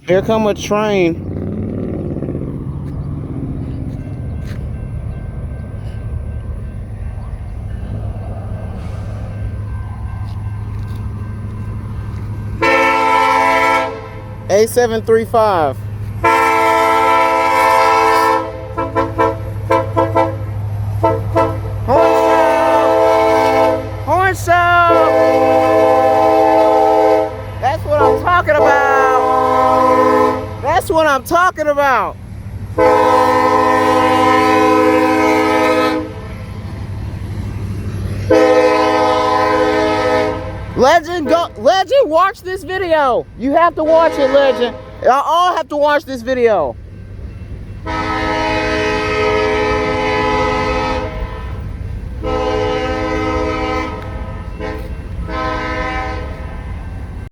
Here come a train. A735. Horn sound! That's what I'm talking about! That's what I'm talking about! Legend, Legend, watch this video. You have to watch it, Legend. Y'all all have to watch this video.